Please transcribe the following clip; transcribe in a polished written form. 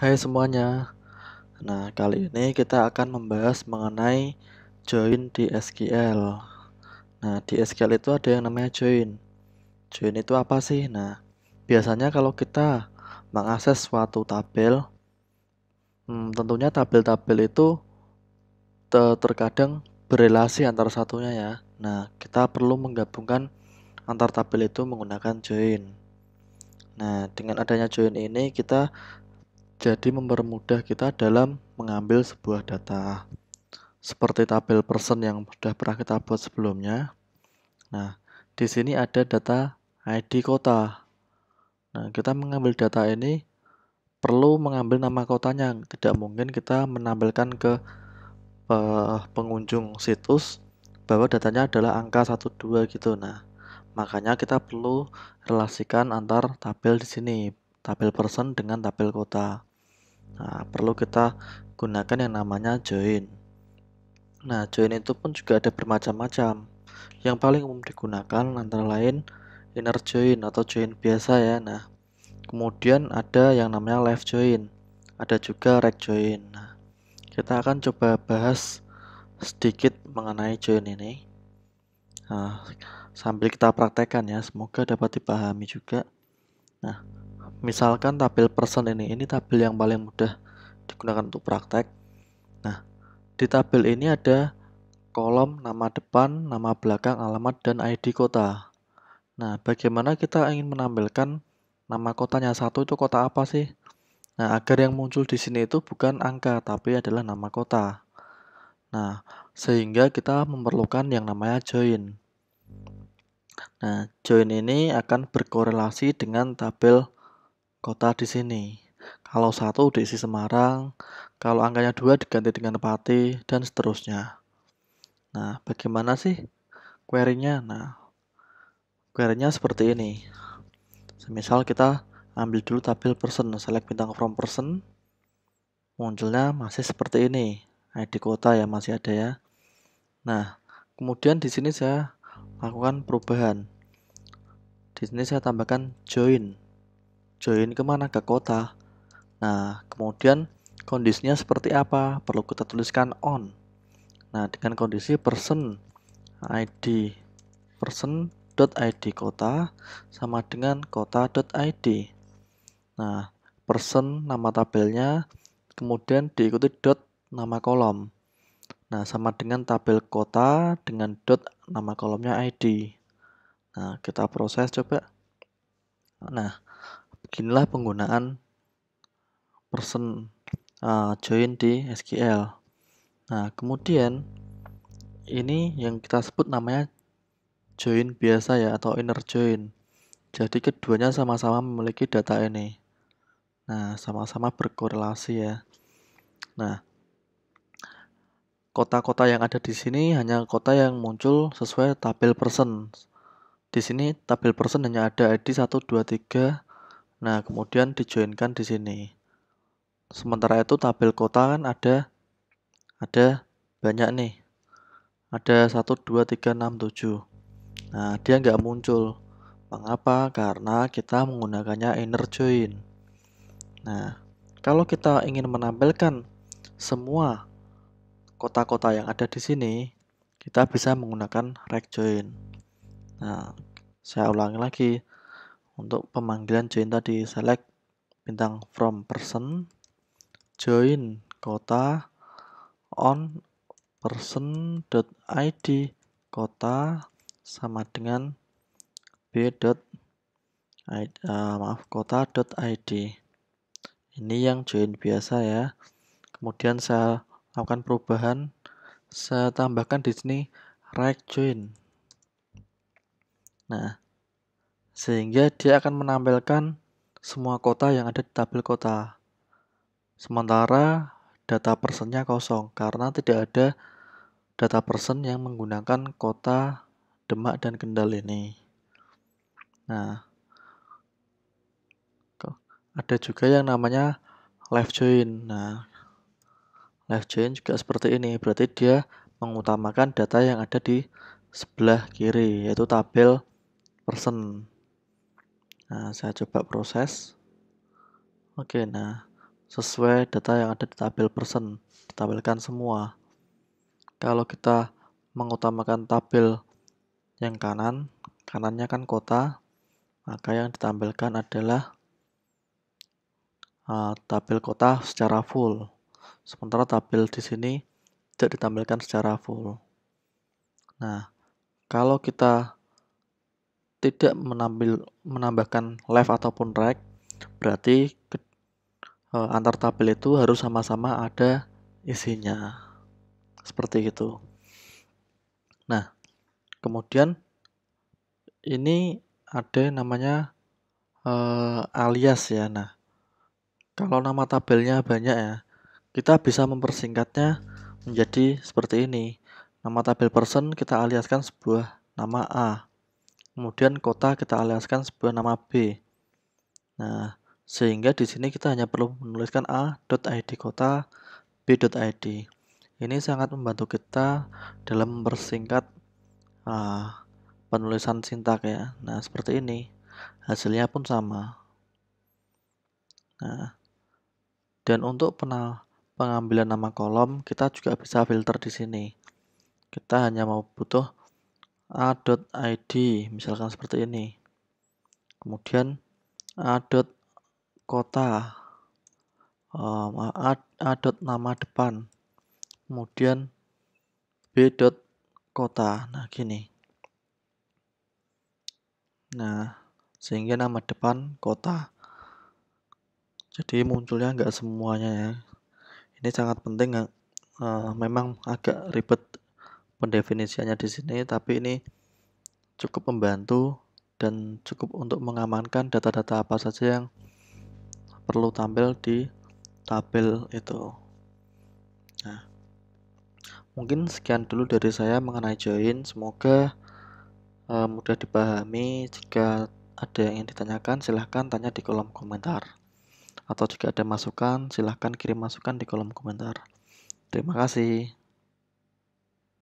Hai semuanya. Nah, kali ini kita akan membahas mengenai join di SQL. Nah, di SQL itu ada yang namanya join. Join itu apa sih? Nah, biasanya kalau kita mengakses suatu tabel, tentunya tabel-tabel itu terkadang berelasi antar satunya ya. Nah, kita perlu menggabungkan antar tabel itu menggunakan join. Nah, dengan adanya join ini kita jadi mempermudah kita dalam mengambil sebuah data. Seperti tabel person yang sudah pernah kita buat sebelumnya. Nah, di sini ada data ID kota. Nah, kita mengambil data ini perlu mengambil nama kotanya. Tidak mungkin kita menampilkan ke pengunjung situs bahwa datanya adalah angka 12 gitu. Nah, makanya kita perlu relasikan antar tabel di sini, tabel person dengan tabel kota. Nah, perlu kita gunakan yang namanya join. Nah, join itu pun juga ada bermacam-macam. Yang paling umum digunakan antara lain inner join atau join biasa ya. Nah, kemudian ada yang namanya left join, ada juga right join. Nah, kita akan coba bahas sedikit mengenai join ini. Nah, sambil kita praktekkan ya, semoga dapat dipahami juga. Nah, misalkan tabel person ini tabel yang paling mudah digunakan untuk praktek. Nah, di tabel ini ada kolom nama depan, nama belakang, alamat, dan ID kota. Nah, bagaimana kita ingin menampilkan nama kotanya? Satu itu kota apa sih? Nah, agar yang muncul di sini itu bukan angka, tapi adalah nama kota. Nah, sehingga kita memerlukan yang namanya join. Nah, join ini akan berkorelasi dengan tabel kota di sini. Kalau satu diisi Semarang, kalau angkanya 2 diganti dengan Pati, dan seterusnya. Nah, bagaimana sih query-nya? Nah, query-nya seperti ini. Semisal kita ambil dulu tabel person, select bintang from person, munculnya masih seperti ini. ID kota ya masih ada ya. Nah, kemudian di sini saya lakukan perubahan. Di sini saya tambahkan join. Join kemana? Ke kota. Nah, kemudian kondisinya seperti apa? Perlu kita tuliskan on. Nah, dengan kondisi person ID person.id kota sama dengan kota.id. Nah, person nama tabelnya, kemudian diikuti dot nama kolom. Nah, sama dengan tabel kota dengan dot nama kolomnya ID. Nah, kita proses coba. Nah, beginilah penggunaan person join di SQL. Nah, kemudian ini yang kita sebut namanya join biasa ya atau inner join. Jadi keduanya sama-sama memiliki data ini. Nah, sama-sama berkorelasi ya. Nah, kota-kota yang ada di sini hanya kota yang muncul sesuai tabel person. Di sini tabel person hanya ada ID 1, 2, 3. Nah, kemudian dijoinkan di sini. Sementara itu tabel kota kan ada banyak nih. Ada 1, 2, 3, 6, 7. Nah, dia nggak muncul. Mengapa? Karena kita menggunakannya inner join. Nah, kalau kita ingin menampilkan semua kota-kota yang ada di sini, kita bisa menggunakan right join. Nah, saya ulangi lagi. Untuk pemanggilan join tadi, select bintang from person, join kota, on person.id kota sama dengan kota.id. Ini yang join biasa ya. Kemudian saya lakukan perubahan, saya tambahkan di sini right join. Nah, sehingga dia akan menampilkan semua kota yang ada di tabel kota. Sementara data personnya kosong karena tidak ada data person yang menggunakan kota Demak dan Kendal ini. Nah, ada juga yang namanya left join. Nah, left join juga seperti ini. Berarti dia mengutamakan data yang ada di sebelah kiri, yaitu tabel person. Nah, saya coba proses. Oke, nah sesuai data yang ada di tabel person, ditampilkan semua. Kalau kita mengutamakan tabel yang kanannya kan kota, maka yang ditampilkan adalah tabel kota secara full. Sementara tabel di sini tidak ditampilkan secara full. Nah, kalau kita tidak menambahkan left ataupun right, berarti antar tabel itu harus sama-sama ada isinya. Seperti itu. Nah, kemudian ini ada namanya alias ya. Nah, kalau nama tabelnya banyak ya, kita bisa mempersingkatnya menjadi seperti ini. Nama tabel person kita aliaskan sebuah nama A. Kemudian kota kita aliaskan sebuah nama B. Nah, sehingga di sini kita hanya perlu menuliskan a.id kota, b.id. Ini sangat membantu kita dalam mempersingkat penulisan sintak ya. Nah, seperti ini. Hasilnya pun sama. Nah, dan untuk pengambilan nama kolom, kita juga bisa filter di sini. Kita hanya mau butuh a.id, misalkan seperti ini. Kemudian a.kota, a.nama depan, kemudian b.kota. Nah, gini. Nah, sehingga nama depan kota. Jadi munculnya nggak semuanya ya. Ini sangat penting. Memang agak ribet pendefinisiannya di sini, tapi ini cukup membantu dan cukup untuk mengamankan data-data apa saja yang perlu tampil di tabel itu. Nah, mungkin sekian dulu dari saya mengenai join. Semoga mudah dipahami. Jika ada yang ingin ditanyakan, silahkan tanya di kolom komentar. Atau jika ada masukan, silahkan kirim masukan di kolom komentar. Terima kasih.